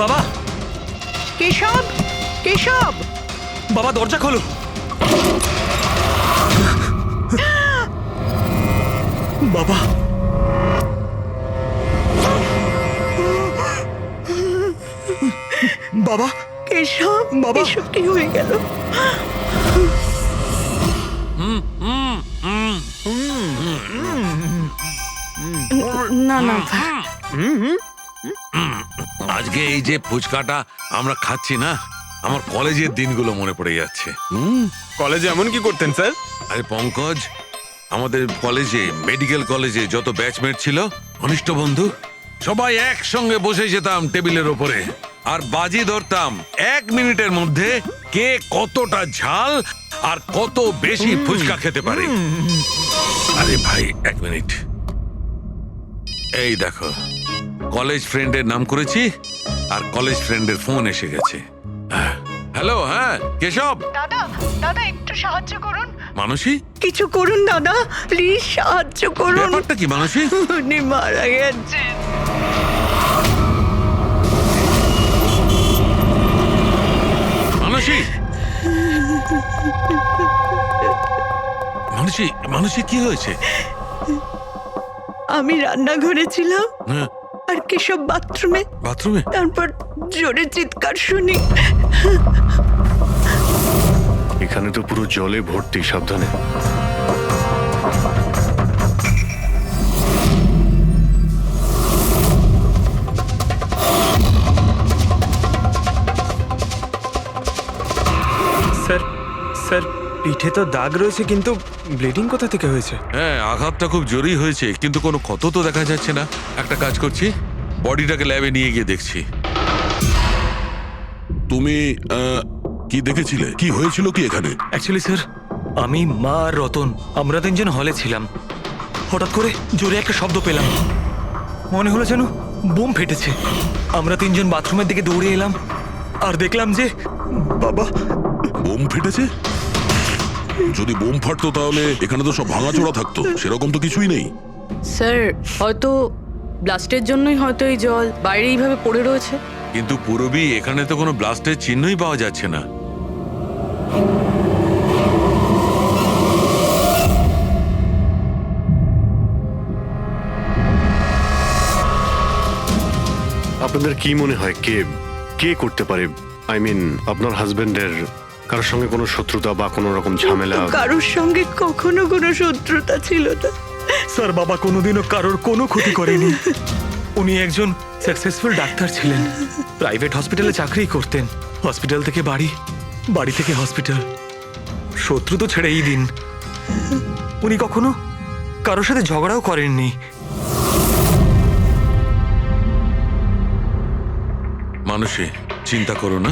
বাবা, কেশব, কেশব, বাবা দরজা খোলো। বাবা, বাবা, কেশব, বাবা। এসব কি হয়ে গেল? না না, আজকে এই যে ফুচকাটা আমরা খাচ্ছি না, আমার কলেজের দিনগুলো মনে পড়ে যাচ্ছে। কলেজে এমন কি করতেন স্যার? আরে পঙ্কজ, আমাদের কলেজে, মেডিকেল কলেজে যত ব্যাচমেট ছিল, ঘনিষ্ঠ বন্ধু, সবাই একসঙ্গে বসে যেতাম টেবিলের ওপরে আর বাজি ধরতাম 1 মিনিটের মধ্যে কে কতটা ঝাল আর কত বেশি ফুচকা খেতে পারে। আরে ভাই 1 মিনিট, এই দেখো কলেজ ফ্রেন্ডের নাম করেছি আর কলেজ ফ্রেন্ডের ফোন এসে গেছে। হ্যালো, হ্যাঁ কেশব। দাদা, দাদা একটু সাহায্য করুন। মানসী, কিছু করুন দাদা, প্লিজ সাহায্য করুন। ব্যাপারটা কি মানসী? উনি মারা গেছেন। মানসী, মানসী, মানসী কি হয়েছে? আমি রান্নাঘরে ছিলাম হ্যাঁ, আর কেশব বাথরুমে, বাথরুমে? তারপর জোরে চিৎকার শুনি। এখানে তো পুরো জলে ভর্তি, সাবধানে। স্যার, স্যার পিঠে তো দাগ রয়েছে, কিন্তু ব্লিডিং কোথা থেকে হয়েছে? হ্যাঁ, আঘাতটা খুব জোরেই হয়েছে, কিন্তু কোনো ক্ষত তো দেখা যাচ্ছে না। একটা কাজ করছি, বডিটাকে ল্যাবে নিয়ে গিয়ে দেখছি। তুমি কি দেখেছিলে? কি হয়েছিল কি এখানে? অ্যাকচুয়ালি স্যার, আমি, মা আর রতন আমরা 3 জন হলে ছিলাম। হঠাৎ করে জোরে একটা শব্দ পেলাম, মনে হলো যেন বোম ফেটেছে। আমরা 3 জন বাথরুমের দিকে দৌড়ে এলাম আর দেখলাম যে বাবা। বোম ফেটেছে? যদি বোম ফাটতো তাহলে এখানে তো সব ভাঙাচোরা থাকতো, সেরকম তো কিছুই নেই। স্যার, হয়তো ব্লাস্টের জন্যই হয়তো এই জল বাইরে এইভাবে পড়ে রয়েছে। কিন্তু পুরবি, এখানে তো কোনো ব্লাস্টের চিহ্নই পাওয়া যাচ্ছে না। আপনাদের কি মনে হয় কে কে করতে পারে? আই মিন, আপনার হাজবেন্ডের কারোর সঙ্গে কোনো শত্রুতা বা কোনো রকম ঝামেলা? কারোর সঙ্গে কখনো কোনো শত্রুতা ছিল না। স্যার, বাবা কোনোদিনও কারোর কোনো ক্ষতি করেনি। উনি একজন সাকসেসফুল ডাক্তার ছিলেন, প্রাইভেট হসপিটালে চাকরি করতেন। হসপিটাল থেকে বাড়ি, বাড়ি থেকে হসপিটাল। শত্রু তো ছেড়েই দিন, উনি কখনো কারোর সাথে ঝগড়াও করেননি। মানুষে চিন্তা করো না,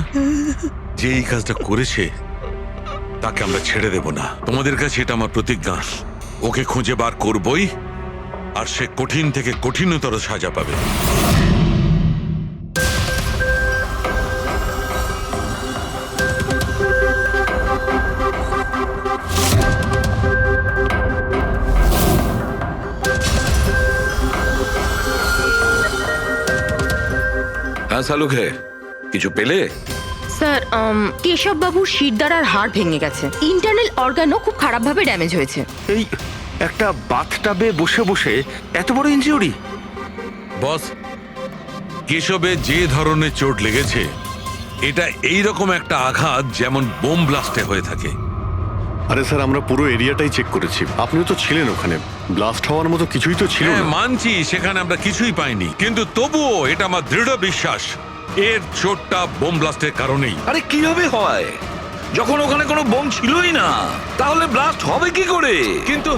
যে এই কাজটা করেছে তাকে আমরা ছেড়ে দেব না। তোমাদের কাছে এটা আমার প্রতিজ্ঞা। ওকে খুঁজে বার করবই, আর সে কঠিন থেকে কঠিনতর সাজা পাবে। হ্যাঁ শালুকে, কিছু পেলে? স্যার, কেশব বাবুর শিরদাঁড়ার হাড় ভেঙে গেছে, ইন্টারনাল অর্গানও খুব খারাপভাবে ড্যামেজ হয়েছে। এই একটা বাথটাবে বসে বসে এত বড় ইনজিউরি? বস, কেশবে যে ধরনের চোট লেগেছে, এটা এইরকম একটা আঘাত যেমন বোম ব্লাস্টে হয়ে থাকে। আরে স্যার, আমরা পুরো এরিয়াটাই চেক করেছি, আপনিও তো ছিলেন ওখানে। ব্লাস্ট হওয়ার মতো কিছুই তো ছিল হ্যাঁ না। মানছি, সেখানে আমরা কিছুই পাইনি, কিন্তু তবুও এটা আমার দৃঢ় বিশ্বাস এর চোটটা বোম ব্লাস্টের কারণেই। আরে কিভাবে হয় যখন ওখানে কোনো বোম ছিলই না? তাহলে ব্লাস্ট হবে কি করে? কিন্তু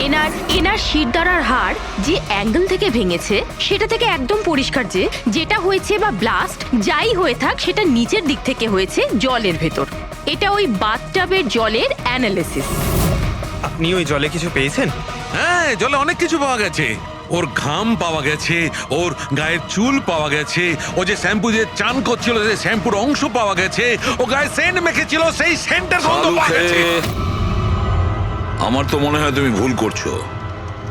এনার শিরদাঁড়ার হাড় যে অ্যাঙ্গেল থেকে ভেঙেছে সেটা থেকে একদম পরিষ্কার যে যেটা হয়েছে বা ব্লাস্ট যাই হয়ে থাক, সেটা নিচের দিক থেকে হয়েছে, জলের ভেতর। এটা ওই বাথটাবের জলের অ্যানালিসিস। আপনি ওই জলে কিছু পেয়েছেন? হ্যাঁ, জলে অনেক কিছু পাওয়া গেছে। ওর ঘাম পাওয়া গেছে, ওর গায়ের চুল পাওয়া গেছে, ও যে শ্যাম্পু দিয়ে চান করছিল যে শ্যাম্পুর অংশ পাওয়া গেছে, ও গায়ে সেন্ট মেখেছিল সেই সেন্টের গন্ধ পাওয়া গেছে। আমার তো মনে হয় তুমি ভুল করছো।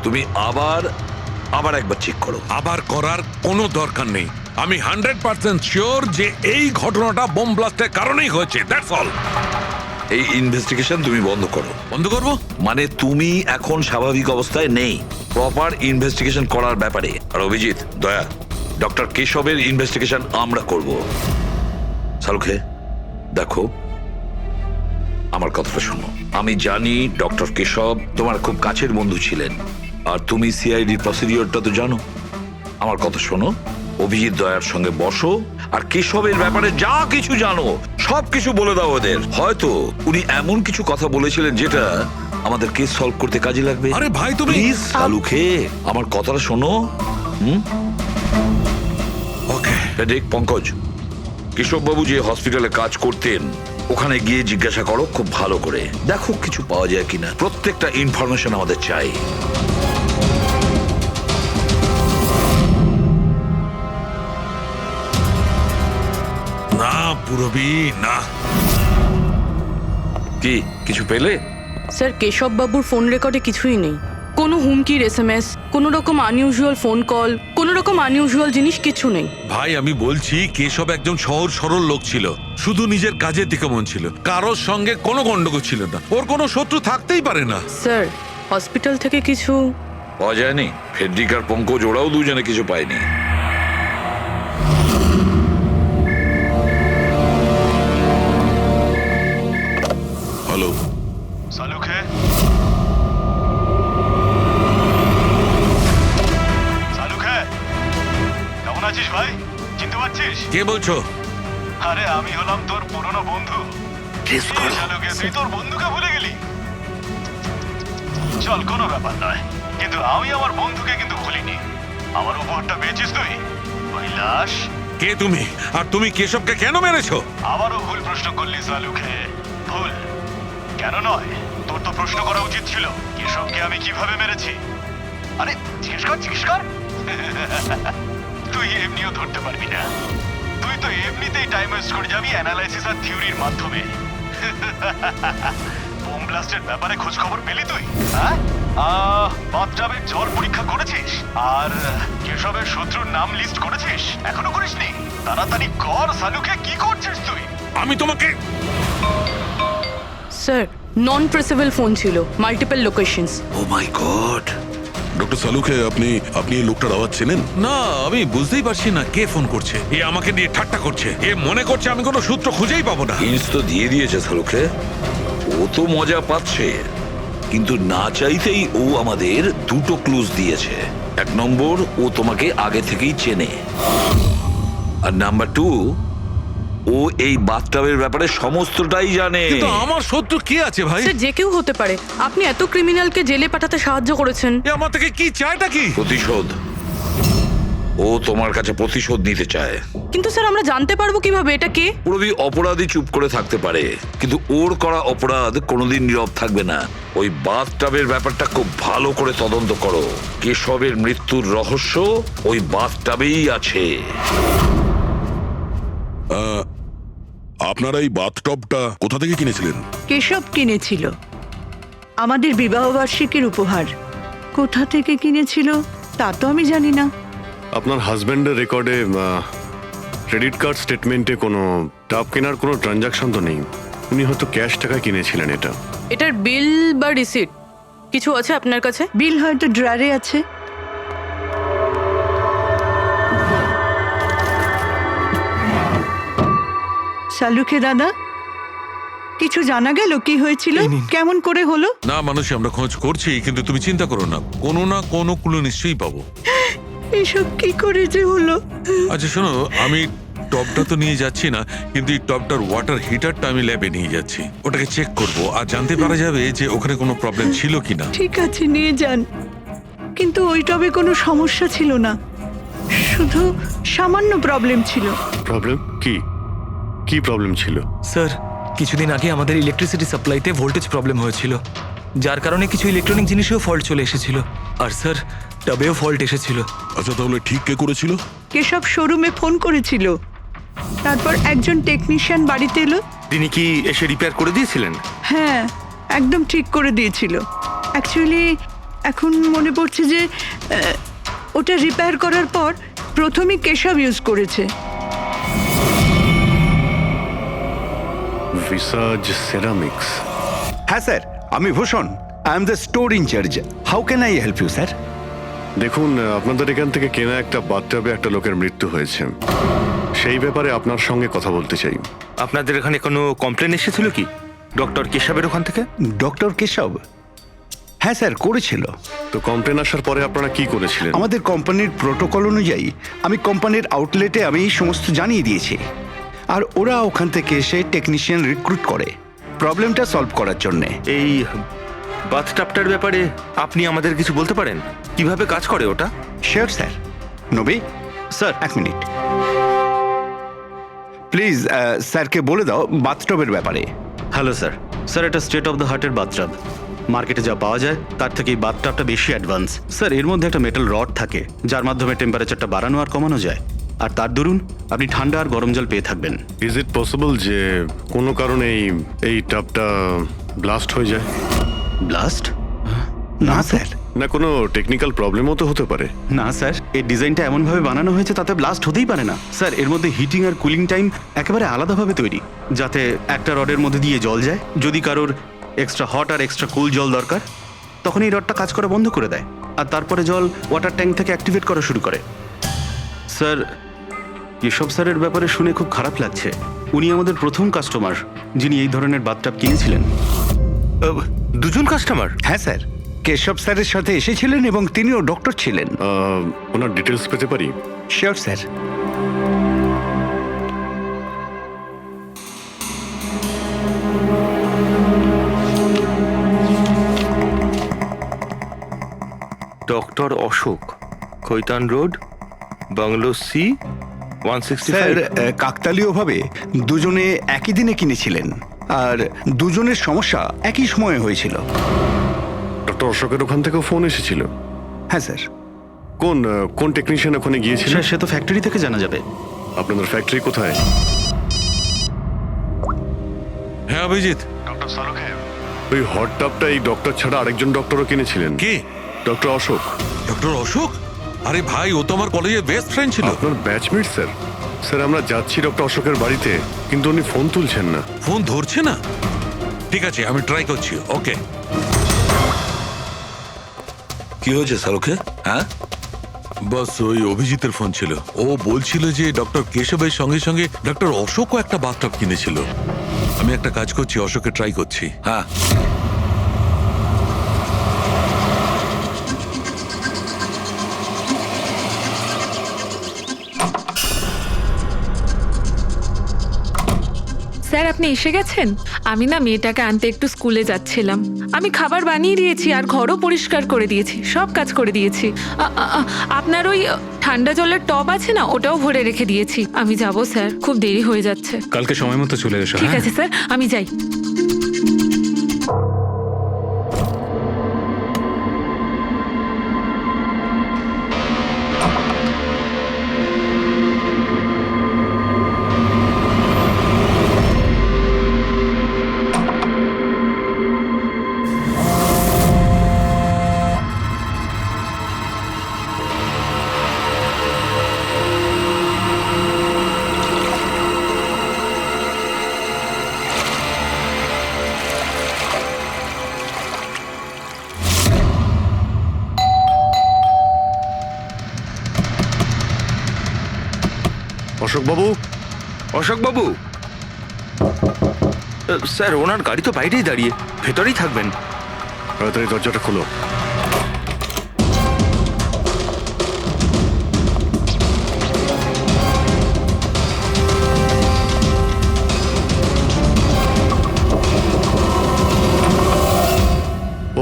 তুমি আবার একবার চেক করো। আবার করার কোনো দরকার নেই। আমি 100% শিওর যে এই ঘটনাটা বোম ব্লাস্টের কারণেই হয়েছে, দ্যাটস অল। এই ইনভেস্টিগেশন তুমি বন্ধ করো। বন্ধ করবো? মানে তুমি এখন স্বাভাবিক অবস্থায় নেই প্রপার ইনভেস্টিগেশন করার ব্যাপারে। আর অভিজিৎ, দয়া, ডক্টর কেশবের ইনভেস্টিগেশন আমরা করব। শালুখে দেখো, আমার কথাটা শোনো। আমি জানি ডক্টর কেশব তোমার খুব কাছের বন্ধু ছিলেন, আর তুমি সিআইডির প্রসিডিওরটা তো জানো। আমার কথা শোনো, অভিজিৎ দয়ার সঙ্গে বসো আর কেশবের ব্যাপারে যা কিছু জানো সব কিছু বলে দাও ওদের। হয়তো উনি এমন কিছু কথা বলেছিলেন যেটা আমাদের কেস সলভ করতে কাজে লাগবে। আরে ভাই তুমি প্লিজ শালুখে আমার কথাটা শোনো। ওকে। দেখ পঙ্কজ, কেশববাবু যে হসপিটালে কাজ করতেন ওখানে গিয়ে জিজ্ঞাসা করো খুব ভালো করে, দেখো কিছু পাওয়া যায় কিনা। প্রত্যেকটা ইনফরমেশন আমাদের চাই। না পুরবি না। কি কিছু পেলে? স্যার কেশব বাবুর ফোন রেকর্ডে কিছুই নেই। কোনো হুমকির এসএমএস, কোনো রকম আনইউজুয়াল ফোন কল, কোনো রকম আনইউজুয়াল জিনিস কিছু নেই। ভাই আমি বলছি কেশব একজন সহজ সরল লোক ছিল, শুধু নিজের কাজের দিকে মন ছিল, কারোর সঙ্গে কোনো গন্ডগোল ছিল না, ওর কোনো শত্রু থাকতেই পারে না। স্যার হসপিটাল থেকে কিছু পাওয়া যায়নি? ফেডরিক আর পঙ্কজ ওরাও দুজনে কিছু পায়নি। হ্যালো, সালুখে, সালুখে, কেমন আছিস ভাই? চিনতে পারছিস? কে বলছো? আরে আমি হলাম তোর পুরনো বন্ধু। সালুখে, তুই তোর বন্ধুকে ভুলে গেলি? চল, কোনো ব্যাপার নয়, কিন্তু আমি আমার বন্ধুকে কিন্তু ভুলিনি। আমার উপহারটা পেয়েছিস তুই? ওই লাশ। কে তুমি? আর তুমি কেশবকে কেন মেরেছো? আবারও ভুল প্রশ্ন করলি সালুখে। ভুল কেন নয়, তোর তো প্রশ্ন করা উচিত ছিল কেশবকে আমি কিভাবে মেরেছি। আরে জিজ্ঞেস কর, জিজ্ঞেস কর। তুই এমনিও ধরতে পারবি না, তুই তো এমনিতেই টাইম ওয়েস্ট করে যাবি অ্যানালাইসিস আর থিওরির মাধ্যমে। বোম ব্লাস্টের ব্যাপারে খোঁজ খবর পেলি তুই? হ্যাঁ, বাথটাবের জল পরীক্ষা করেছিস? আর কেশবের শত্রুর নাম লিস্ট করেছিস? এখনো করিসনি? তাড়াতাড়ি কর সালুকে, কি করছিস তুই? আমি তোমাকে স্যার নন প্রেসেবল ফোন ছিল, মাল্টিপল লোকেশনস। ও মাই গড। ডক্টর সালুখে, আপনি এই লোকটার আওয়াজ চেনেন? না, আমি বুঝতেই পারছি না কে ফোন করছে। এ আমাকে নিয়ে ঠাট্টা করছে, এ মনে করছে আমি কোনো সূত্র খুঁজেই পাবো না। হিন্টস তো দিয়ে দিয়েছে সালুখে, ও তো মজা পাচ্ছে, কিন্তু না চাইতেই ও আমাদের দুটো ক্লুজ দিয়েছে। এক নম্বর, ও তোমাকে আগে থেকেই চেনে, আর নাম্বার 2, ও এই বাথটাবের ব্যাপারে সমস্তটাই জানে। কিন্তু আমার শত্রু কে আছে ভাই? স্যার যে কেউ হতে পারে। আপনি এত ক্রিমিনালকে জেলে পাঠাতে সাহায্য করেছেন। এ আমার থেকে কি চায়টা কি? প্রতিশোধ। ও তোমার কাছে প্রতিশোধ নিতে চায়। কিন্তু স্যার আমরা জানতে পারবো কিভাবে এটা কে? পুরোপুরি অপরাধী চুপ করে থাকতে পারে, কিন্তু ওর করা অপরাধ কোনোদিন নীরব থাকবে না। ওই বাথটাবের ব্যাপারটা খুব ভালো করে তদন্ত করো। কেশবের মৃত্যুর রহস্য ওই বাথটাবেই আছে। আপনারা এই বাথটবটা কোথা থেকে কিনেছিলেন? কেশব কিনেছিল, আমাদের বিবাহবার্ষিকীর উপহার। কোথা থেকে কিনেছিল তা তো আমি জানি না। আপনার হাজব্যান্ডের রেকর্ডে ক্রেডিট কার্ড স্টেটমেন্টে কোনো টাব কেনার কোনো ট্রানজাকশন তো নেই। উনি হয়তো ক্যাশ টাকায় কিনেছিলেন এটা। এটার বিল বা রিসিট কিছু আছে আপনার কাছে? বিল হয়তো ড্রয়ারে আছে। সালুখে দাদা, কিছু জানা গেল কি হয়েছিল, এই নিন। কেমন করে হলো? না মানুষ, আমরা খোঁজ করছি, কিন্তু তুমি চিন্তা করো না, কোনো না কোনো ক্লু নিশ্চয়ই পাবো। এসব কি করে যে হলো? আচ্ছা শোনো, আমি টপটা তো নিয়ে যাচ্ছি না, কিন্তু এই টপটার ওয়াটার হিটারটা আমি ল্যাবে নিয়ে যাচ্ছি। ওটাকে চেক করব আর জানতে পারা যাবে যে ওখানে কোনো প্রবলেম ছিল কিনা। ঠিক আছে, নিয়ে যান, কিন্তু ওই টবে কোনো সমস্যা ছিল না, শুধু সামান্য প্রবলেম ছিল। প্রবলেম কি? কি প্রবলেম ছিল? স্যার, কিছুদিন আগে আমাদের ইলেকট্রিসিটি সাপ্লাইতে ভোল্টেজ প্রবলেম হয়েছিল, যার কারণে কিছু ইলেকট্রনিক জিনিসেও ফল্ট চলে এসেছিল। আর স্যার, টবেও ফল্ট এসেছিল। আচ্ছা, তাহলে ঠিক কে করেছিল? কেশব শোরুমে ফোন করেছিল, তারপর একজন টেকনিশিয়ান বাড়িতে এলো। তিনি কি এসে রিপেয়ার করে দিয়েছিলেন? হ্যাঁ, একদম ঠিক করে দিয়েছিল। অ্যাকচুয়ালি এখন মনে পড়ছে যে ওটা রিপেয়ার করার পর প্রথমে কেশব ইউজ করেছে। ভিসাজ সেরামিক্স। হ্যাঁ স্যার, আমি Bhushan. I am the store incharge. How can I help you sir? দেখুন, আপনাদের এখান থেকে কেনা একটা বাথটাবে একটা লোকের মৃত্যু হয়েছে। সেই ব্যাপারে আপনার সঙ্গে কথা বলতে চাই। আপনাদের এখানে কোনো কমপ্লেন এসেছিল কি ডক্টর কেশবের ওখান থেকে? ডক্টর কেশব? হ্যাঁ স্যার, করেছিল। তো কমপ্লেন আসার পরে আপনারা কি করেছিলেন? আমাদের কোম্পানির প্রোটোকল অনুযায়ী আমি কোম্পানির আউটলেটে আমি সমস্ত জানিয়ে দিয়েছি, আর ওরা ওখান থেকে এসে টেকনিশিয়ান রিক্রুট করে প্রবলেমটা সলভ করার জন্যে। এই বাথটাবটার ব্যাপারে আপনি আমাদের কিছু বলতে পারেন? কিভাবে কাজ করে ওটা? Sure sir. নবী স্যার, এক মিনিট প্লিজ। স্যারকে বলে দাও বাথটবের ব্যাপারে। Hello sir. স্যার, এটা স্টেট অফ দ্য হার্টের বাথটাব। মার্কেটে যা পাওয়া যায় তার থেকে এই বাথটাবটা বেশি অ্যাডভান্স। স্যার, এর মধ্যে একটা মেটাল রড থাকে যার মাধ্যমে টেম্পারেচারটা বাড়ানো আর কমানো যায়, আর তার দরুন আপনি ঠান্ডা আর গরম জল পেয়ে থাকবেন। ইজ ইট পসিবল যে কোনো কারণে এই টাবটা ব্লাস্ট হয়ে যায়? ব্লাস্ট? না স্যার। না, কোনো টেকনিক্যাল প্রবলেমও তো হতে পারে। না স্যার, এই ডিজাইনটা এমনভাবে বানানো হয়েছে তাতে ব্লাস্ট হতেই পারে না। স্যার, এর মধ্যে হিটিং আর কুলিং টাইম একেবারে আলাদাভাবে তৈরি, যাতে একটা রডের মধ্যে দিয়ে জল যায়। যদি কারোর এক্সট্রা হট আর এক্সট্রা কুল জল দরকার, তখন এই রডটা কাজ করা বন্ধ করে দেয়, আর তারপরে জল ওয়াটার ট্যাঙ্ক থেকে অ্যাক্টিভেট করা শুরু করে। স্যার, এসব স্যারের ব্যাপারে শুনে খুব খারাপ লাগছে। উনি আমাদের প্রথম কাস্টমার যিনি এই ধরনের বাথটাব কিনেছিলেন। দুজন কাস্টমার? হ্যাঁ স্যার, কেশব স্যারের সাথে এসেছিলেন এবং তিনিও ডক্টর ছিলেন। ওনার ডিটেলস পেতে পারি? Sure sir. Doctor Ashok, Kaitan road, bungalow C, 165। Sir, কাকতালীয়ভাবে দুজনে একই দিনে কিনেছিলেন, আর দুজনের সমস্যা একই সময়ে হয়েছিল। ডক্টর অশোকের ওখান থেকেও ফোন এসেছিল? হ্যাঁ স্যার। কোন টেকনিশিয়ান ওখানে গিয়েছিল? স্যার, সে তো ফ্যাক্টরি থেকে জানা যাবে। আপনাদের ফ্যাক্টরি কোথায়? হ্যাঁ অভিজিৎ। ডক্টর সালুখে, ওই হট টাবটা এই ডক্টর ছাড়া আরেকজন ডক্টরও কিনেছিলেন। কে? ডক্টর অশোক। ডক্টর অশোক? আরে ভাই, ও তো আমার কলেজের বেস্ট ফ্রেন্ড ছিল। আপনার ব্যাচমেট স্যার। স্যার, আমরা যাচ্ছি ডক্টর অশোকের বাড়িতে, কিন্তু উনি ফোন তুলছেন না। ফোন ধরছে না? ঠিক আছে, আমি ট্রাই করছি। ওকে। কি হয়েছে সালুখে? হ্যাঁ, বস, ওই অভিজিতের ফোন ছিল। ও বলছিল যে ডক্টর কেশবের সঙ্গে সঙ্গে ডক্টর অশোকও একটা বাথটাব কিনেছিল। আমি একটা কাজ করছি, অশোকে ট্রাই করছি। হ্যাঁ। স্যার, আপনি এসে গেছেন? আমি না মেয়েটাকে আনতে একটু স্কুলে যাচ্ছিলাম। আমি খাবার বানিয়ে দিয়েছি আর ঘরও পরিষ্কার করে দিয়েছি, সব কাজ করে দিয়েছি। আপনার ওই ঠান্ডা জলের টব আছে না, ওটাও ভরে রেখে দিয়েছি। আমি যাব স্যার, খুব দেরি হয়ে যাচ্ছে। কালকে সময় মতো চলে এসো। ঠিক আছে স্যার, আমি যাই। অশোকবাবু। অশোকবাবু, স্যার, ওনার গাড়ি তো বাইরেই দাঁড়িয়ে, ভেতরেই থাকবেন। তাড়াতাড়ি দরজাটা খোলো।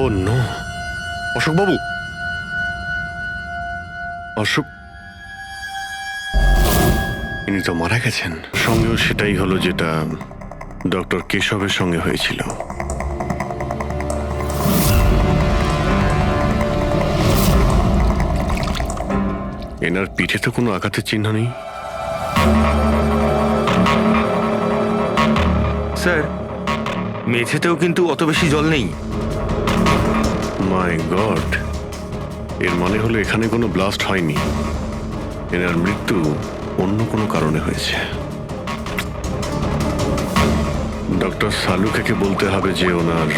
ও নো! অশোকবাবু! অশোক, ইনি তো মারা গেছেন। সঙ্গেও সেটাই হলো যেটা ডক্টর কেশবের সঙ্গে হয়েছিল। এনার পিঠে তো কোনো আঘাতের চিহ্ন নেই। স্যার, মেঝেতেও কিন্তু অত বেশি জল নেই। মাই গড! এর মানে হলো এখানে কোনো ব্লাস্ট হয়নি। এনার মৃত্যু অন্য কোনো কারণে হয়েছে। ডক্টর সালুখেকে বলতে হবে যে ওনার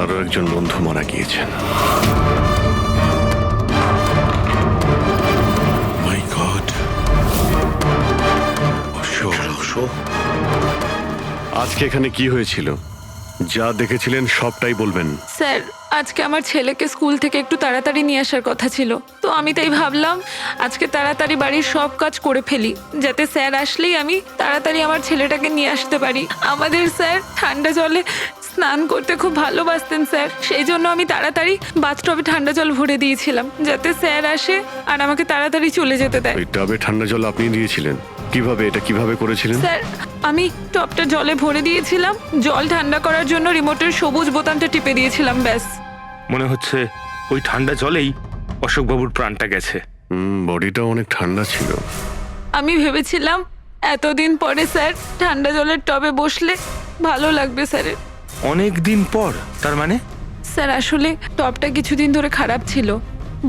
আরো একজন বন্ধু মারা গিয়েছেন। মাই গড। আজকে এখানে কি হয়েছিল, যা দেখেছিলেন সবটাই বলবেন। স্যার আজকে আমার ছেলেকে স্কুল থেকে একটু তাড়াতাড়ি নিয়ে আসার কথা ছিল, তো আমি তাই ভাবলাম আজকে তাড়াতাড়ি বাড়ির সব কাজ করে ফেলি, যাতে স্যার আসলেই আমি তাড়াতাড়ি আমার ছেলেটাকে নিয়ে আসতে পারি। আমাদের স্যার ঠান্ডা জলে স্নান করতে খুব ভালোবাসতেন স্যার, সেই জন্য আমি তাড়াতাড়ি বাথটবে ঠান্ডা জল ভরে দিয়েছিলাম, যাতে স্যার আসে আর আমাকে তাড়াতাড়ি চলে যেতে দেয়। ওই টাবে ঠান্ডা জল আপনি দিয়েছিলেন? কিভাবে করেছিলেন? স্যার আমি টপটা জলে ভরে দিয়েছিলাম, জল ঠান্ডা করার জন্য রিমোটের সবুজ বোতামটা টিপে দিয়েছিলাম, ব্যাস। মনে হচ্ছে ওই ঠান্ডা জলেই অশোকবাবুর প্রাণটা গেছে। বডিটা অনেক ঠান্ডা ছিল। আমি ভেবেছিলাম এতদিন পরে স্যার ঠান্ডা জলের টবে বসলে ভালো লাগবে স্যারের। অনেক দিন পর? তার মানে? স্যার আসলে টবটা কিছুদিন ধরে খারাপ ছিল,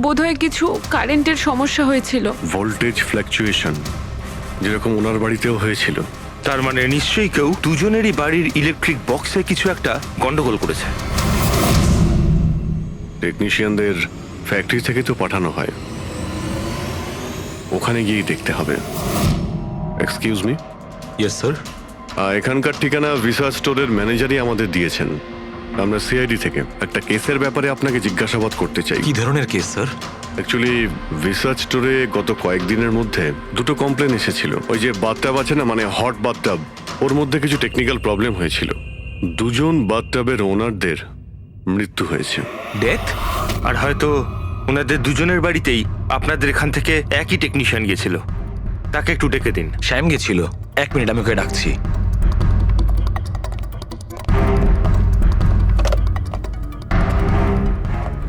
বোধহয় কিছু কারেন্টের সমস্যা হয়েছিল। ভোল্টেজ ফ্ল্যাকচুয়েশন, যেরকম ওনার বাড়িতেও হয়েছিল। তার মানে নিশ্চয়ই কেউ দুজনেরই বাড়ির ইলেকট্রিক বক্সে কিছু একটা গন্ডগোল করেছে। টেকনিশিয়ানদের ফ্যাক্টরি থেকে তো পাঠানো হয়, ওখানে গিয়ে দেখতে হবে। Excuse me. Yes sir. এখানকার ঠিকানা ভিসা স্টোরের ম্যানেজারই আমাদের দিয়েছেন। আমরা সিআইডি থেকে একটা কেসের ব্যাপারে আপনাকে জিজ্ঞাসাবাদ করতে চাই। কি ধরনের কেস স্যার? অ্যাকচুয়ালি ভিসা স্টোরে গত কয়েকদিনের মধ্যে দুটো কমপ্লেন এসেছিল। ওই যে বাথটাব আছে না, মানে হট বাথটাব, ওর মধ্যে কিছু টেকনিক্যাল প্রবলেম হয়েছিল। দুজন বাথটাবের ওনারদের মৃত্যু হয়েছে। ডেথ? আর হয়তো ওনাদের দুজনের বাড়িতেই আপনাদের এখান থেকে একই টেকনিশিয়ান গিয়েছিল। তাকে একটু ডেকে দিন। শ্যাম গেছিল। 1 মিনিট, আমি ওকে ডাকছি।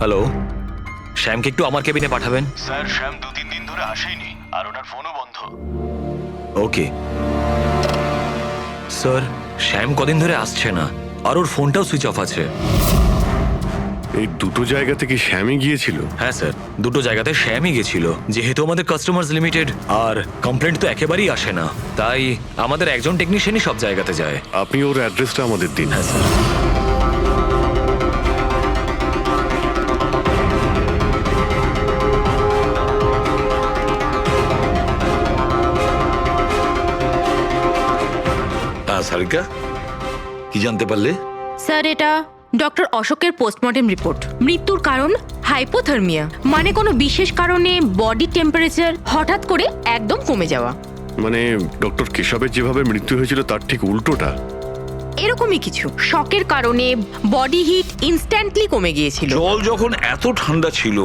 হ্যালো, শ্যামকে একটু আমার কেবিনে পাঠাবেন। স্যার শ্যাম 2-3 দিন ধরে আসেনি আর ওনার ফোনও বন্ধ। ওকে স্যার, শ্যাম কদিন ধরে আসছে না আর ওর ফোনটাও সুইচ অফ আছে। এই দুটো জায়গা থেকে শ্যামই গিয়েছিল? হ্যাঁ স্যার, দুটো জায়গাতে শ্যামই গেছিল। যেহেতু আমাদের কাস্টমার্স লিমিটেড আর কমপ্লেন্ট তো একেবারেই আসে না, তাই আমাদের একজন টেকনিশিয়ানই সব জায়গাতে যায়। আপনি ওর অ্যাড্রেসটা আমাদের দিন। হ্যাঁ স্যার। সারিকা, কি জানতে পারলে? স্যার এটা ডক্টর অশোকের পোস্টমর্টেম রিপোর্ট। মৃত্যুর কারণ হাইপোথার্মিয়া, মানে কোনো বিশেষ কারণে বডি টেম্পারেচার হঠাৎ করে একদম কমে যাওয়া। মানে ডক্টর কেশবের যেভাবে মৃত্যু হয়েছিল তার ঠিক উল্টোটা? এরকমই কিছু। শকের কারণে বডি হিট ইনস্ট্যান্টলি কমে গিয়েছিল। জল যখন এত ঠান্ডা ছিল,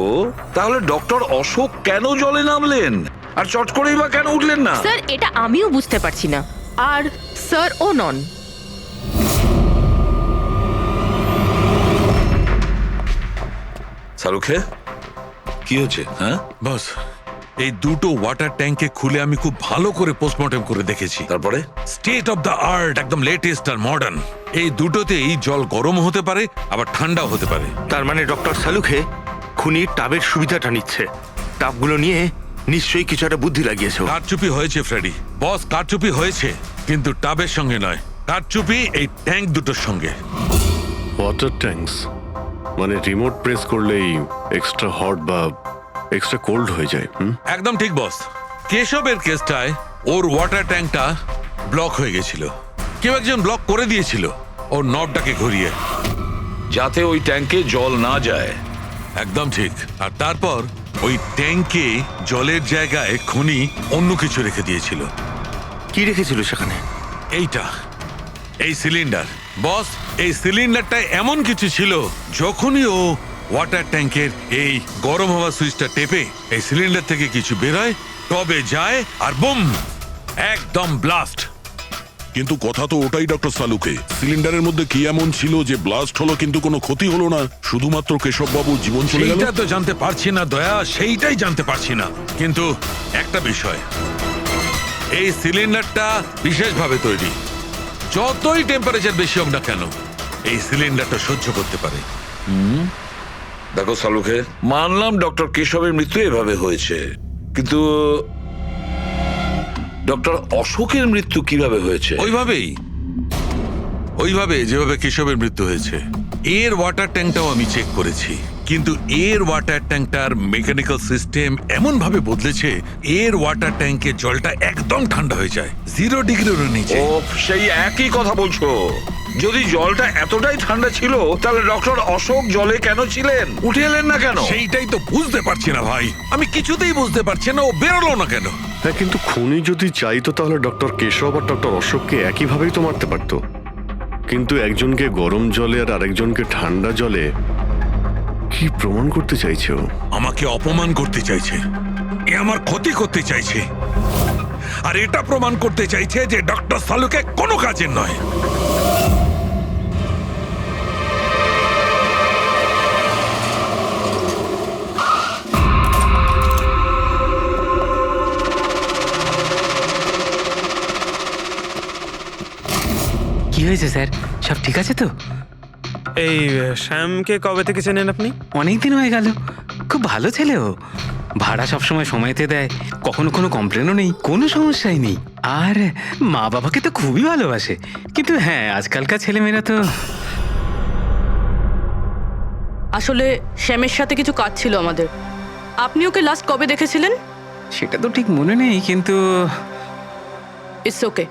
তাহলে ডক্টর অশোক কেন জলে নামলেন আর চট করেই বা কেন উঠলেন না? স্যার এটা আমিও বুঝতে পারছি না, আর স্যার ও নন। সারুখে, কি হচ্ছে? হ্যাঁ বস, এই দুটো ওয়াটার ট্যাঙ্কে খুলে আমি খুব ভালো করে পোস্টমর্টেম করে দেখেছি। তারপরে? স্টেট অফ দ্য আর্ট, একদম লেটেস্ট আর মডার্ন। এই দুটোতেই জল গরম হতে পারে, আবার ঠান্ডাও হতে পারে। তার মানে ডক্টর সালুখে খুনির টাবের সুবিধাটা নিচ্ছে। টাবগুলো নিয়ে নিশ্চয়ই কিছু একটা বুদ্ধি লাগিয়েছে। কারচুপি হয়েছে ফ্রেডি বস, কারচুপি হয়েছে, কিন্তু টাবের সঙ্গে নয়। কারচুপি এই ট্যাঙ্ক দুটোর সঙ্গে। ওয়াটার ট্যাঙ্কস মানে রিমোট প্রেস করলেই এক্সট্রা হট বা এক্সট্রা কোল্ড হয়ে যায়। একদম ঠিক বস। কেশবের কেসটায় ওর ওয়াটার ট্যাঙ্কটা ব্লক হয়ে গেছিল। কেউ একজন ব্লক করে দিয়েছিল ওর নবটাকে ঘুরিয়ে, যাতে ওই ট্যাঙ্কে জল না যায়। একদম ঠিক। আর তারপর ওই ট্যাঙ্কে জলের জায়গায় খনি অন্য কিছু রেখে দিয়েছিল। কি রেখেছিল সেখানে? এইটা, এই সিলিন্ডার। বস, এই সিলিন্ডারটা এমন কিছু ছিল, যখনই ও ওয়াটার ট্যাঙ্কের এই গরম হওয়া সুইচটা টেপে এই সিলিন্ডার থেকে কিছু বেরোয়, টবে যায় আর বুম, একদম ব্লাস্ট। কিন্তু কথা তো ওটাই ডক্টর সালুকে, সিলিন্ডারের মধ্যে কি এমন ছিল যে ব্লাস্ট হলো কিন্তু কোনো ক্ষতি হলো না, শুধুমাত্র কেশববাবুর জীবন চলে গেল? সেইটা তো জানতে পারছি না দয়া, সেইটাই জানতে পারছি না। কিন্তু একটা বিষয়, এই সিলিন্ডারটা বিশেষভাবে তৈরি। যতই টেম্পারেচার বেশি হোক না কেন, এই সিলিন্ডারটা সহ্য করতে পারে। দেখো সালুখে, মানলাম ডক্টর কেশবের মৃত্যু এভাবে হয়েছে, কিন্তু ডক্টর অশোকের মৃত্যু কিভাবে হয়েছে? ওইভাবে যেভাবে কেশবের মৃত্যু হয়েছে। এর ওয়াটার ট্যাঙ্কটাও আমি চেক করেছি, কিন্তু এর ওয়াটার ট্যাঙ্কটার মেকানিক্যাল সিস্টেম এমন ভাবে বদলেছে, এর ওয়াটার ট্যাঙ্কে জলটা একদম ঠান্ডা হয়ে যায়, 0 ডিগ্রিরও নিচে। ও, সেই একই কথা বলছো। যদি জলটা এতটাই ঠান্ডা ছিল, তাহলে ডক্টর অশোক জলে কেন ছিলেন? উঠে এলেন না কেন? সেইটাই তো বুঝতে পারছি না ভাই, আমি কিছুতেই বুঝতে পারছি না ও বেরোলো না কেন। হ্যাঁ, কিন্তু খুনি যদি চাইতো তাহলে ডক্টর কেশব আর ডক্টর অশোককে একইভাবেই তো মারতে পারতো। কিন্তু একজনকে গরম জলে আর আরেকজনকে ঠান্ডা জলে কি প্রমাণ করতে চাইছে ও? আমাকে অপমান করতে চাইছে, এ আমার ক্ষতি করতে চাইছে, আর এটা প্রমাণ করতে চাইছে যে ডক্টর সালুকে কোনো কাজের নয়। কি হয়েছে স্যার, সব ঠিক আছে তো? এই শ্যামকে কবে থেকে চেনেন আপনি? অনেক দিন হয়ে গেল, খুব ভালো ছেলে ও। ভাড়া সবসময় সময়তে দেয়, কখনো কোনো কমপ্লেনও নেই, কোনো সমস্যাই নেই। আর মা বাবাকে তো খুবই ভালোবাসে। কিন্তু হ্যাঁ, আজকালকার ছেলেমেয়েরা তো... আসলে শ্যামের সাথে কিছু কাজ ছিল আমাদের। আপনি ওকে লাস্ট কবে দেখেছিলেন? সেটা তো ঠিক মনে নেই, কিন্তু... ইটস ওকে।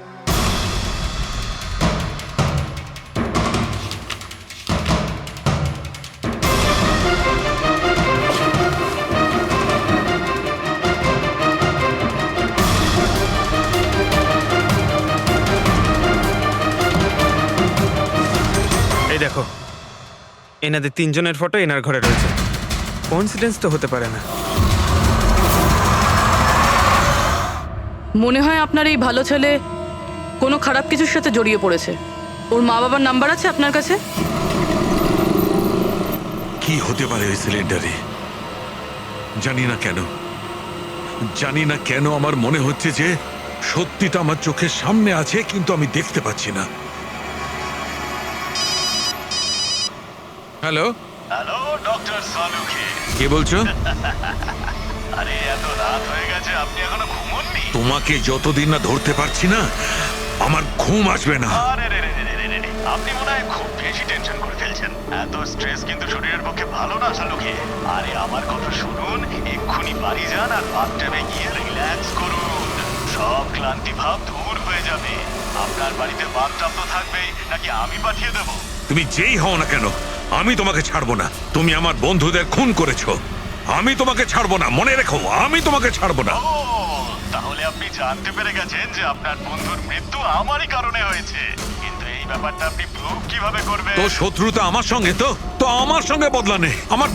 এই দেখো, এনাদের 3 জনের ফটো এনার ঘরে রয়েছে। কোইন্সিডেন্স তো হতে পারে না। মনে হয় আপনার এই ভালো ছেলে কোনো খারাপ কিছুর সাথে জড়িয়ে পড়েছে। ওর মা বাবার নাম্বার আছে আপনার কাছে? কি হতে পারে ওই সিলিন্ডারে? জানি না কেন, জানি না কেন আমার মনে হচ্ছে যে সত্যিটা আমার চোখের সামনে আছে, কিন্তু আমি দেখতে পাচ্ছি না। হ্যালো হ্যালো ডক্টর সালুকে, কে বলছো? আরে এত রাত হয়ে গেছে, আপনি এখনো ঘুমোননি? তোমাকে যতদিন না ধরতে পারছি না, আমার ঘুম আসবে না। আরে রে রে রে রে রে রে, আপনি মনে হয় খুব বেশি টেনশন করে ফেলছেন। এত স্ট্রেস কিন্তু শরীরের পক্ষে ভালো না সালুকে। আরে আমার কথা শুনুন, এক্ষুনি বাড়ি যান আর বাথটাবে গিয়ে রিল্যাক্স করুন। সব ক্লান্তি ভাব দূর হয়ে যাবে। আপনার বাড়িতে বাথটাব তো থাকবেই, নাকি আমি পাঠিয়ে দেবো? তুমি যেই হও না কেন, আমি তোমাকে ছাড়বো না। তুমি আমার বন্ধুদের খুন করেছো, আমি তোমাকে ছাড়বো না, মনে রেখো, আমি তোমাকে ছাড়বো না। ও, তাহলে আপনি জানতে পেরে গেছেন যে আপনার বন্ধুর মৃত্যু আমারই কারণে হয়েছে। কিন্তু এই ব্যাপারটা আপনি প্রুভ কিভাবে করবেন? তো শত্রুতা আমার সঙ্গে, তো আমার সঙ্গে বদলা নে। আমার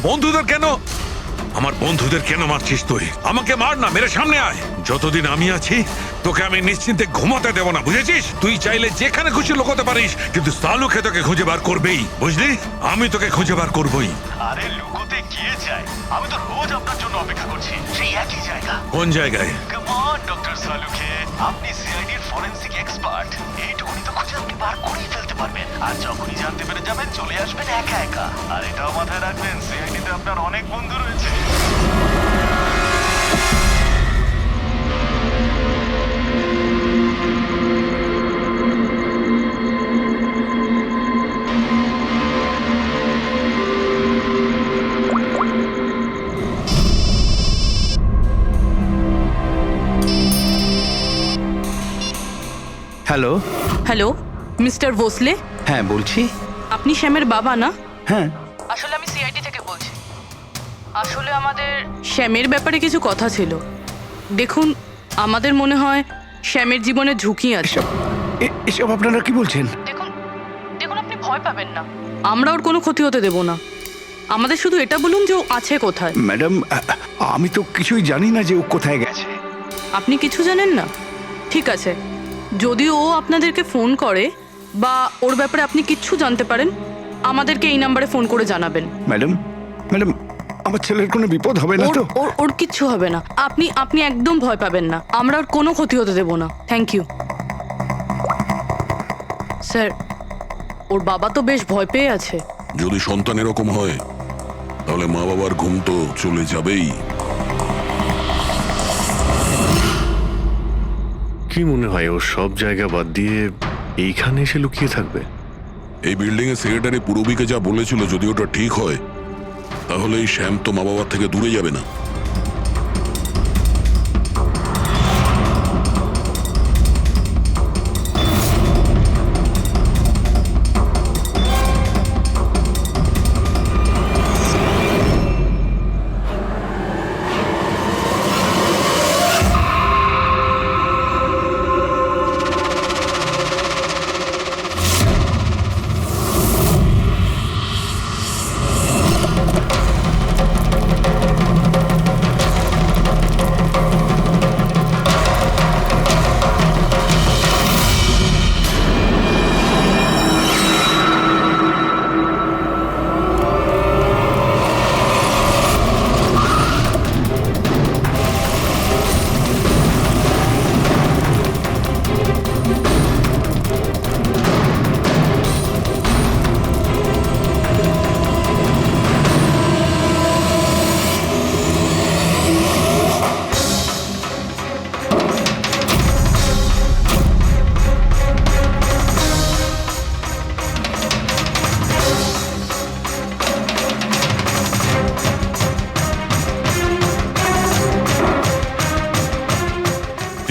বন্ধুদের কেন মারছিস তুই? আমাকে মার না, মেরে সামনে আয়। যতদিন আমি আছি তোকে আমি নিশ্চিন্তে ঘুমাতে দেব না, বুঝেছিস? তুই চাইলে যেখানে খুশি লুকোতে পারিস, কিন্তু সালুকে তোকে খুঁজে বার করবেই, বুঝলি? আমি তোকে খুঁজে বার করবই। আরে লুকোতে গিয়ে যায়, আমি তো রোজ আপনার জন্য অপেক্ষা করছি, সেই একই জায়গা। কোন জায়গায়? কাম অন ডক্টর সালুকে, আপনি সিআইডির ফরেনসিক এক্সপার্ট। এইটুকুনি তো খুঁজে আপনি বার করেই ফেলতে পারবেন। আর যখনই জানতে পেরে যাবেন, চলে আসবেন একা একা। আর এটাও মাথায় রাখবেন, সিআইডিতে আপনার অনেক বন্ধু রয়েছে। হ্যালো। হ্যালো মিস্টার ভোসলে, হ্যাঁ বলছি। আপনি শ্যামের বাবা না? হ্যাঁ। আসলে আমি সিআইডি থেকে বলছি। আসলে আমাদের শ্যামের ব্যাপারে কিছু কথা ছিল। দেখুন, আমাদের মনে হয় শ্যামের জীবনে ঝুঁকি আছে। এসব আপনারা কি বলছেন? দেখুন আপনি ভয় পাবেন না, আমরা ওর কোনো ক্ষতি হতে দেব না। আমাদের শুধু এটা বলুন যে ও আছে কোথায়। ম্যাডাম, আমি তো কিছুই জানি না যে ও কোথায় গেছে। আপনি কিছু জানেন না? ঠিক আছে, যদি ও আপনাদেরকে ফোন করে বা ওর ব্যাপারে আপনি কিচ্ছু জানতে পারেন, আমাদেরকে এই নাম্বারে ফোন করে জানাবেন। ম্যাডাম, আমার ছেলের কোনো বিপদ হবে না তো? ওর কিচ্ছু হবে না, আপনি একদম ভয় পাবেন না। আমরা ওর কোনো ক্ষতি হতে দেব না। Thank you sir. ওর বাবা তো বেশ ভয় পেয়ে আছে। যদি সন্তান এরকম হয়, তাহলে মা বাবার ঘুম তো চলে যাবেই। কি কি মনে হয় ও সব জায়গা বাদ দিয়ে এইখানে এসে লুকিয়ে থাকবে? এই বিল্ডিং এর সেক্রেটারি পূরবীকে যা বলেছিল, যদি ওটা ঠিক হয় তাহলে এই শ্যাম তো মা বাবার থেকে দূরে যাবে না।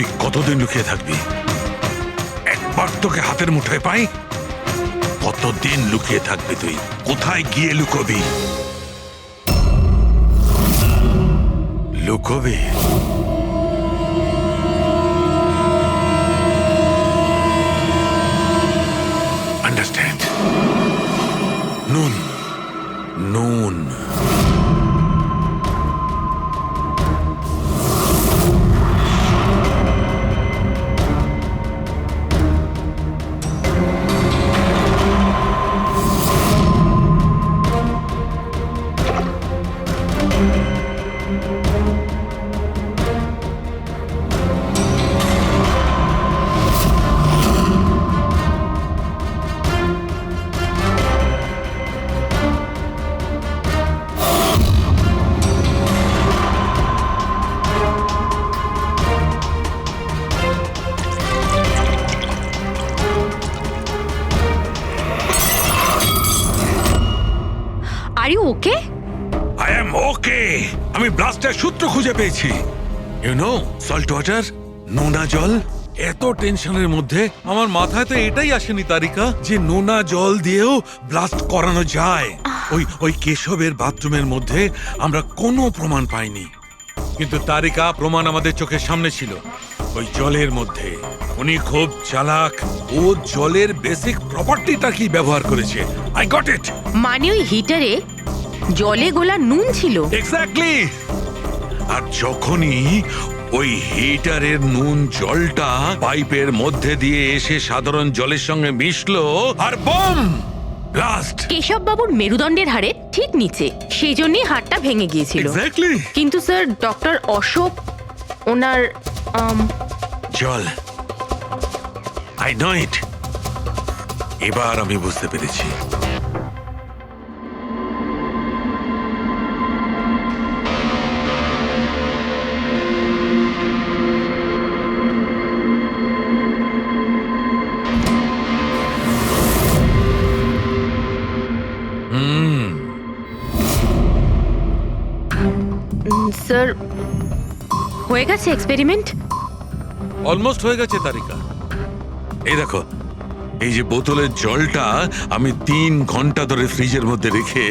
তুই কতদিন লুকিয়ে থাকবি? একবার তোকে হাতের মুঠোয় পাই, কতদিন লুকিয়ে থাকবি তুই? কোথায় গিয়ে লুকোবি? লুকোবি? আন্ডারস্ট্যান্ড? নুন নুন are you okay? I am okay. আমি ব্লাস্টের সূত্র খুঁজে পেয়েছি। ইউ নো, সল্ট ওয়াটার, নোনা জল। এত টেনশনের মধ্যে আমার মাথায় তো এটাই আসেনি তারিকা, যে নোনা জল দিয়েও ব্লাস্ট করানো যায়। ওই কেশবের বাথরুমের মধ্যে আমরা কোনো প্রমাণ পাইনি, কিন্তু তারিকা প্রমাণ আমাদের চোখের সামনে ছিল। ওই জলের মধ্যে উনি খুব চালাক, ও জলের বেসিক প্রপার্টিটা কি ব্যবহার করেছে। I got it. মানে ওই হিটারে জলে গোলা নুন ছিল? এক্স্যাক্টলি। আর যখনই ওই হিটারের নুন জলটা পাইপের মধ্যে দিয়ে এসে সাধারণ জলের সঙ্গে মিশলো, আর বম ব্লাস্ট। কেশব বাবুর মেরুদণ্ডের হাড়ে ঠিক নিচে, সেই জন্যই হাড়টা ভেঙে গিয়েছিল। এক্স্যাক্টলি। কিন্তু স্যার, ডক্টর অশোক ওনার জল, আই নো ইট। এবার আমি বুঝতে পেরেছি। স্যার, হয়ে গেছে এক্সপেরিমেন্ট? অলমোস্ট হয়ে গেছে তারিকা। এই দেখো, এই যে বোতলের জলটা আমি 3 ঘন্টা ধরে ফ্রিজের মধ্যে রেখে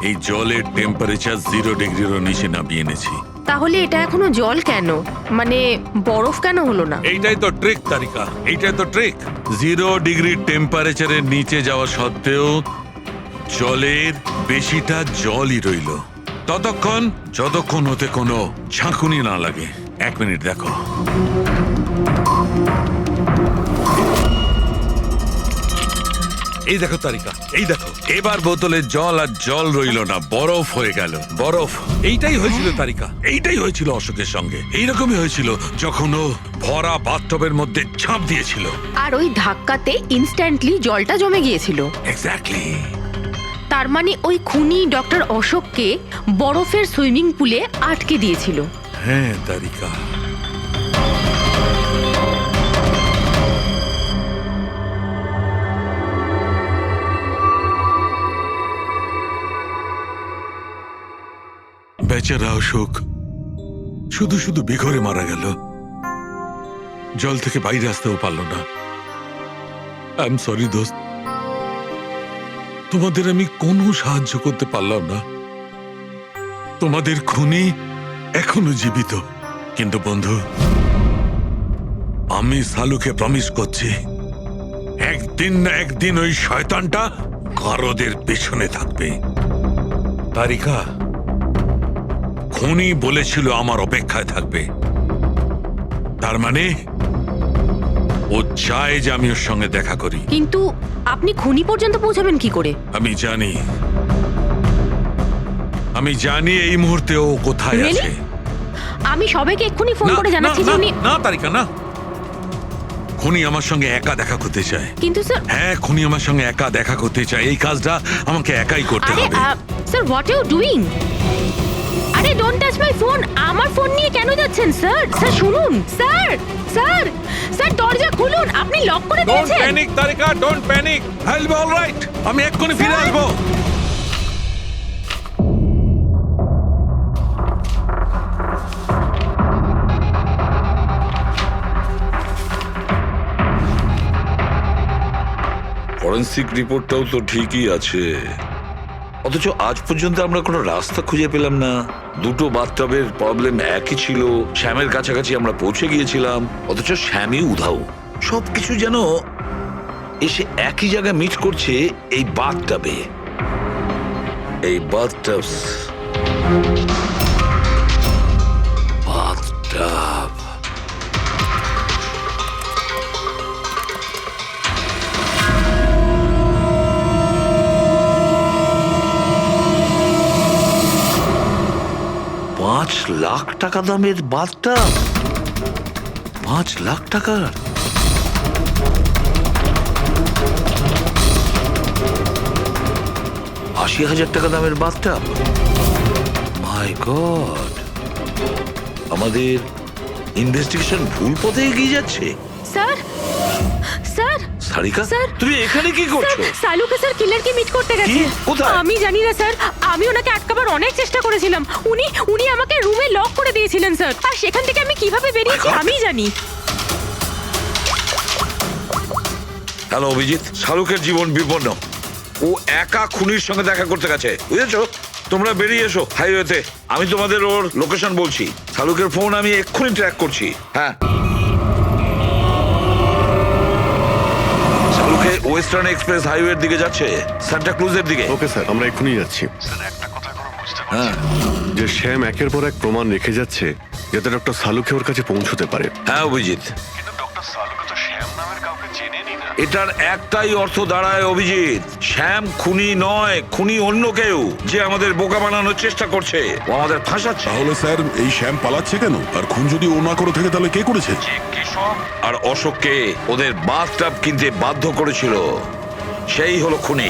এই জলের টেম্পারেচার 0 ডিগ্রিরও নিচে নামিয়ে এনেছি। তাহলে এটা এখনো জল কেন? মানে বরফ কেন হলো না? এইটাই তো ট্রিক তারিকা, এইটাই তো ট্রিক। 0 ডিগ্রি টেম্পারেচারের নিচে যাওয়া সত্ত্বেও জলের বেশিটা জলই রইল, ততক্ষণ যতক্ষণ ওতে কোনো ঝাঁকুনি না লাগে। 1 মিনিট দেখো। এই দেখো তারিকা, এই দেখো, এবার বোতলের জল আর জল রইল না, বরফ হয়ে গেল। বরফ। এইটাই হয়েছিল তারিকা, এইটাই হয়েছিল অশোকের সঙ্গে। এইরকমই হয়েছিল যখন ও ভরা বাথটবের মধ্যে ঝাঁপ দিয়েছিল। আর ওই ধাক্কাতে ইনস্ট্যান্টলি জলটা জমে গিয়েছিল। এক্স্যাক্টলি। তার মানে ওই খুনি ডক্টর অশোককে বরফের সুইমিং পুলে আটকে দিয়েছিল। হ্যাঁ তারিকা। বেচারা অশোক শুধু শুধু বেঘরে মারা গেল, জল থেকে বাইরে আসতেও পারলো না। আই এম সরি দোস্ত, তোমাদের আমি কোনো সাহায্য করতে পারলাম না। তোমাদের খুনি এখনো জীবিত, কিন্তু বন্ধু আমি সালুকে প্রমিস করছি একদিন না একদিন ওই শয়তানটা কারোদের পেছনে থাকবে। তারিকা খুনি বলেছিল আমার অপেক্ষায় থাকবে, তার মানে ও চায় যে আমি ওর সঙ্গে দেখা করি। কিন্তু আপনি খুনি পর্যন্ত পৌঁছাবেন কি করে? আমি জানি এই মুহূর্তে ও কোথায় Really? আছে। আমি সবাইকে এক্ষুনি ফোন করে জানাচ্ছি যে উনি... না তারিকা না, খুনি আমার সঙ্গে একা দেখা করতে চায়। কিন্তু স্যার... হ্যাঁ, খুনি আমার সঙ্গে একা দেখা করতে চায়। এই কাজটা আমাকে একাই করতে আরে হবে। Sir, what are you doing? আরে ডোন্ট টাচ মাই ফোন। আমার ফোন নিয়ে কেন যাচ্ছেন স্যার? স্যার শুনুন, স্যার স্যার স্যার দরজা খুলুন, আপনি লক করে ডোন্ট দিয়েছেন। Panic Tarika, don't panic. I will be alright. আমি এক্ষুনি ফিরে আসবো। ফরেন্সিক রিপোর্টটাও তো ঠিকই আছে, অথচ আজ পর্যন্ত আমরা কোনো রাস্তা খুঁজে পেলাম না। দুটো বাথটবের প্রবলেম একই ছিল, শ্যামের কাছাকাছি আমরা পৌঁছে গিয়েছিলাম, অথচ শ্যামই উধাও। সবকিছু যেন এসে একই জায়গায় মিট করছে এই বাথটবে। এই বাথটব বাথটব লাখ টাকা দামের বাথটব। 5 লাখ টাকার? $80,000 দামের বাথটব? মাই গড, আমাদের ইনভেস্টিগেশন ভুল পথে এগিয়ে যাচ্ছে। স্যার স্যার সারিকা, স্যার, তুমি এখানে কি করছো? সালুকে স্যার কিলারকে মিট করতে গেছে। কোথায়? আমি জানি না স্যার, আমি ওনাকে আটকাবার অনেক চেষ্টা করেছিলাম। উনি আমাকে রুমে লক করে দিয়েছিলেন স্যার, আর সেখান থেকে আমি কিভাবে বেরিয়েছি আমি জানি। হ্যালো অভিজিৎ, শাহরুখের জীবন বিপন্ন। ও একা খুনির সঙ্গে দেখা করতে গেছে, বুঝেছো? তোমরা বেরিয়ে এসো হাইওয়েতে, আমি তোমাদের ওর লোকেশন বলছি। শাহরুখের ফোন আমি এক্ষুনি ট্র্যাক করছি। হ্যাঁ, শাহরুখে ওয়েস্টার্ন এক্সপ্রেস হাইওয়ের দিকে যাচ্ছে, সান্টা ক্রুজের দিকে। ওকে স্যার, আমরা এক্ষুনি যাচ্ছি। হ্যাঁ, যে শ্যাম একের পর এক প্রমাণ রেখে যাচ্ছে যাতে ডক্টর সালুকে ওর কাছে পৌঁছতে পারে। হ্যাঁ অভিজিৎ, এটার একটাই অর্থ দাঁড়ায় অভিজিৎ, শ্যাম খুনি নয়, খুনি অন্য কেউ যে আমাদের বোকা বানানোর চেষ্টা করছে, ও আমাদের ফাঁসাচ্ছে। তাহলে স্যার এই শ্যাম পালাচ্ছে কেন? আর খুন যদি ও না করে থাকে তাহলে কে করেছে? আর অশোককে ওদের বাথটব কিনতে বাধ্য করেছিল, সেই হলো খুনি।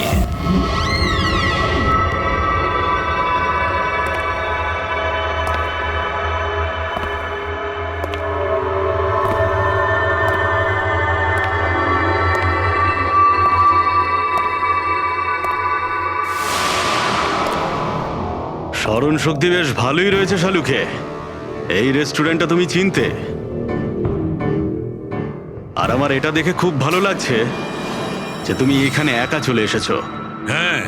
স্মরণ শক্তি বেশ ভালোই রয়েছে শালুকে। এই রেস্টুরেন্টটা তুমি চিনতে, আর আমার এটা দেখে খুব ভালো লাগছে যে তুমি এখানে একা চলে এসেছো। হ্যাঁ,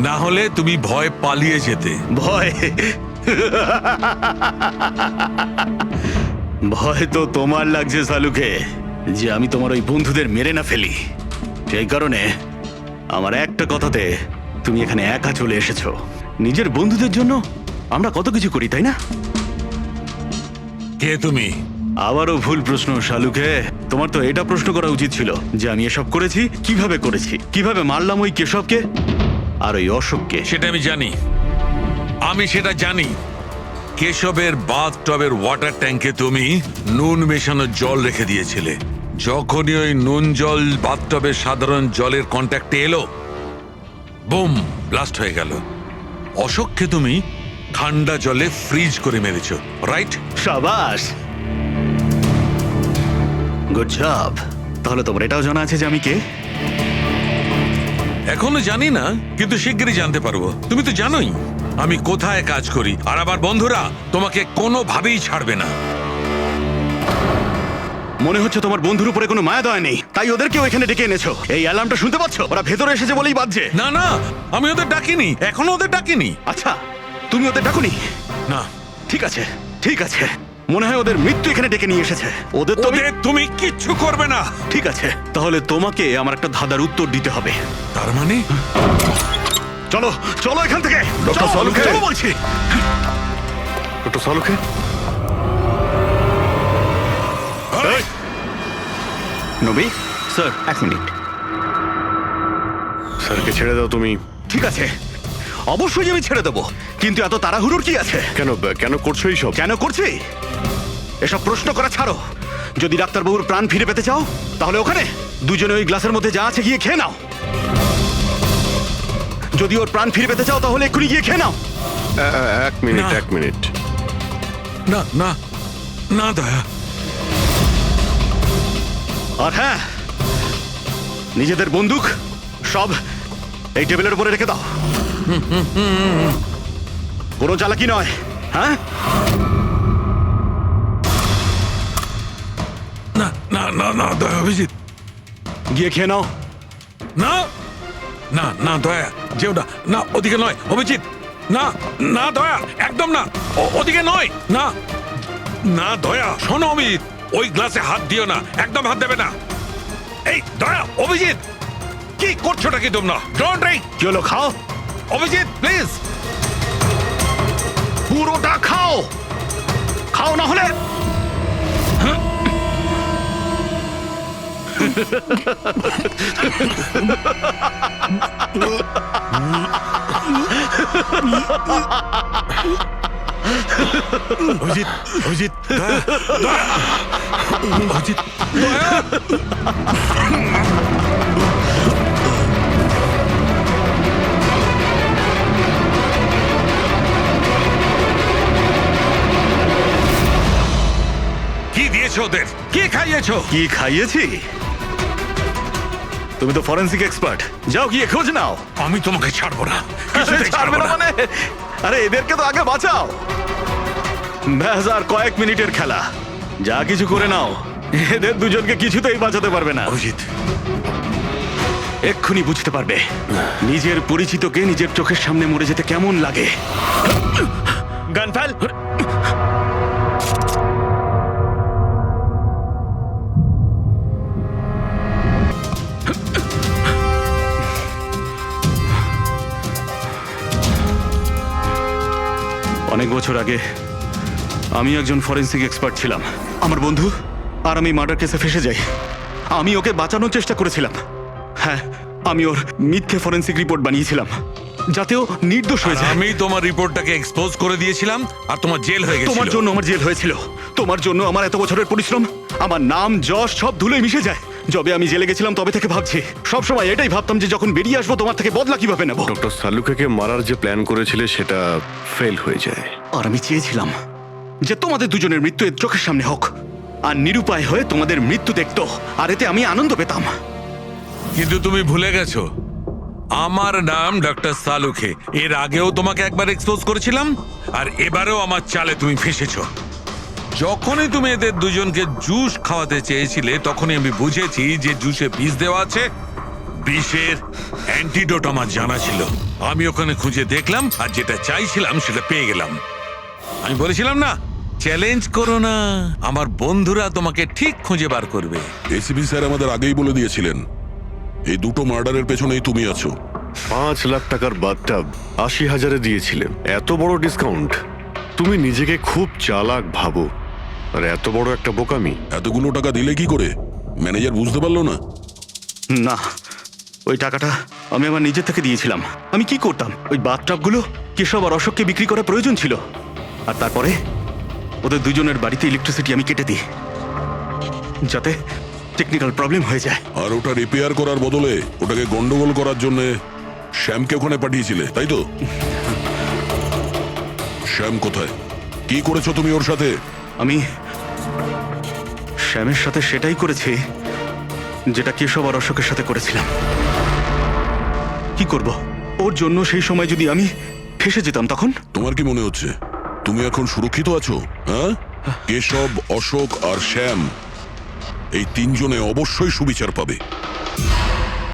না হলে তুমি ভয় পালিয়ে যেতে। ভয়? ভয় তো তোমার লাগছে শালুকে, যে আমি তোমার ওই বন্ধুদের মেরে না ফেলি। সেই কারণে আমার একটা কথাতে তুমি এখানে একা চলে এসেছো। নিজের বন্ধুদের জন্য আমরা কত কিছু করি, তাই না? কে তুমি? আবারও ভুল প্রশ্ন শালুকে। তোমার তো এটা প্রশ্ন করা উচিত ছিল যে আমি এসব করেছি, কিভাবে মারলাম ওই কেশবকে আর ওই অশোককে। সেটা আমি জানি, আমি সেটা জানি। কেশবের বাথটবের ওয়াটার ট্যাঙ্কে তুমি নুন মেশানো জল রেখে দিয়েছিলে। যখনই ওই নুন জল বাথটবের সাধারণ জলের কন্ট্যাক্টে এলো, বুম, ব্লাস্ট হয়ে গেল। অশোককে তুমি ঠান্ডা জলে ফ্রিজ করে মেরেছো, রাইট? শাবাশ, গুড জব। তাহলে তোমার এটাও জানা আছে যে আমি কে? এখনো জানি না, কিন্তু শিগগিরই জানতে পারবো। তুমি তো জানোই। আমি কোথায় কাজ করি, আর আমার বন্ধুরা তোমাকে কোনোভাবেই ছাড়বে না। মনে হচ্ছে তোমার বন্ধুর উপরে কোনো মায়া দয়া নেই, তাই ওদেরকেও এখানে ডেকে এনেছো। এই অ্যালার্মটা শুনতে পাচ্ছ? ওরা ভেতরে এসেছে বলেই বাজছে। না না, আমি ওদের ডাকিনি, এখনো ওদের ডাকিনি। আচ্ছা, তুমি ওদের ডাকুনি? না। ঠিক আছে, ঠিক আছে। মনে হয় ওদের মৃত্যু এখানে ডেকে নিয়ে এসেছে। ওদের তো তুমি কিচ্ছু করবে না। ঠিক আছে, তাহলে তোমাকে আমার একটা ধাঁধার উত্তর দিতে হবে। তার মানে? চলো চলো এখান থেকে। ডক্টর সালুখে, চলো বলছি। ডক্টর সালুখে, নবী স্যার, 1 মিনিট। স্যারকে ছেড়ে দাও তুমি। ঠিক আছে, অবশ্যই আমি ছেড়ে দেবো, কিন্তু এত তাড়াহুড়োর কি আছে? কেন কেন করছো এইসব? কেন করছি এসব প্রশ্ন করা ছাড়ো। যদি ডাক্তারবাবুর প্রাণ ফিরে পেতে চাও তাহলে ওখানে দুজনে ওই গ্লাসের মধ্যে যা আছে গিয়ে খেয়ে নাও। যদি ওর প্রাণ ফিরে পেতে চাও তাহলে এক্ষুনি গিয়ে খেয়ে নাও। 1 মিনিট, না। 1 মিনিট। না না না দয়া। আর হ্যাঁ, নিজেদের বন্দুক সব এই টেবিলের উপরে রেখে দাও। কোনো চালাকি নয়, হ্যাঁ? না না না না দয়া, অভিজিৎ গিয়ে খেয়ে নাও। না না না দয়া, যেও না, না ওদিকে নয় অভিজিৎ, না না দয়া, একদম না, ওদিকে নয়, না না দয়া। শোনো অভিজিৎ, ওই গ্লাসে হাত দিও না, একদম হাত দেবে না। এই দয়া, অভিজিৎ কি করছোটা কি তোমরা? Don't drink. কি হলো, খাও অভিজিৎ প্লিজ। পুরোটা খাও, খাও না হলে। অভিজিৎ, অভিজিৎ, দয়া, দয়া, অভিজিৎ, দয়া। কি দিয়েছো ওদের? কি খাইয়েছো? কি খাইয়েছি? তুমি তো ফরেন্সিক এক্সপার্ট, যাও গিয়ে খোঁজ নাও। আমি তোমাকে ছাড়বো না, কিছুতেই ছাড়বে না মানে? আরে এদেরকে তো আগে বাঁচাও। ব্যাস, আর কয়েক মিনিটের খেলা, যা কিছু করে নাও। এদের দুজনকে কিছুতেই বাঁচাতে পারবে না। অভিজিৎ, এক্ষুনি বুঝতে পারবে নিজের পরিচিতকে নিজের চোখের সামনে মরে যেতে কেমন লাগে। গান ফেল। অনেক বছর আগে আমি একজন ফরেন্সিক এক্সপার্ট ছিলাম। আমার বন্ধু আর আমি মার্ডার কেসে ফেসে যাই। আমি ওকে বাঁচানোর চেষ্টা করেছিলাম। হ্যাঁ, আমি ওর মিথ্যে ফরেন্সিক রিপোর্ট বানিয়েছিলাম যাতে ও নির্দোষ হয়ে যায়। আমি তোমার রিপোর্টটাকে এক্সপোজ করে দিয়েছিলাম আর তোমার জেল হয়ে গেছিল। তোমার জন্য আমার জেল হয়েছিল। তোমার জন্য আমার এত বছরের পরিশ্রম, আমার নাম যশ সব ধুলোয় মিশে যায়। যবে আমি জেলে গেছিলাম তবে থেকে ভাবছি, সবসময় এটাই ভাবতাম যে যখন বেরিয়ে আসবো তোমার থেকে বদলা কিভাবে নেব। ডক্টর সালুখেকে মারার যে প্ল্যান করেছিলে সেটা ফেল হয়ে যায়। আর আমি চেয়েছিলাম যে তোমাদের দুজনের মৃত্যু এর চোখের সামনে হোক, আর নিরুপায় হয়ে তোমাদের মৃত্যু দেখতো, আর এতে আমি আনন্দ পেতাম। কিন্তু তুমি ভুলে গেছো, আমার নাম ডক্টর সালুখে। এর আগেও তোমাকে একবার এক্সপোজ করেছিলাম, আর এবারেও আমার চালে তুমি ফেসেছো। যখনই তুমি এদের দুজনকে জুস খাওয়াতে চেয়েছিলে তখনই আমি বুঝেছি যে জুসে বিষ দেওয়া আছে। বিষের অ্যান্টিডোট আমার জানা ছিল। আমি ওখানে খুঁজে দেখলাম, আর যেটা চাইছিলাম সেটা পেয়ে গেলাম। আমি বলেছিলাম না, চ্যালেঞ্জ করো না, আমার বন্ধুরা তোমাকে ঠিক খুঁজে বার করবে। এসিপি স্যার আমাদের আগেই বলে দিয়েছিলেন এই দুটো মার্ডারের পেছনেই তুমি আছো। 5 লাখ টাকার বাথটাব 80,000-এ দিয়েছিলে। এত বড় ডিসকাউন্ট! তুমি নিজেকে খুব চালাক ভাবো, আর এত বড় একটা বোকামি। এতগুলো টাকা দিলে কি করে? ম্যানেজার বুঝতে পারলো না? না, ওই টাকাটা আমি আমার নিজের থেকে দিয়েছিলাম। আমি কি করতাম, ওই বাথটাবগুলো কেশব আর অশোককে বিক্রি করার প্রয়োজন ছিল, আর তারপরে ওদের দুজনের বাড়িতে ইলেকট্রিসিটি আমি কেটে দিই যাতে টেকনিক্যাল প্রবলেম হয়ে যায়। আর ওটা রিপেয়ার করার বদলে ওটাকে গন্ডগোল করার জন্য শ্যামকে ওখানে পাঠিয়েছিলে, তাই তো? শ্যাম কোথায়? কি করেছো তুমি ওর সাথে? আমি শ্যামের সাথে সেটাই করেছি যেটা কেশব আর অশোকের সাথে করেছিলাম। কি করব, ওর জন্য সেই সময় যদি আমি ফেসে যেতাম তখন। তোমার কি মনে হচ্ছে তুমি এখন সুরক্ষিত আছো? হ্যাঁ, কেশব, অশোক আর শ্যাম এই তিনজনে অবশ্যই সুবিচার পাবে।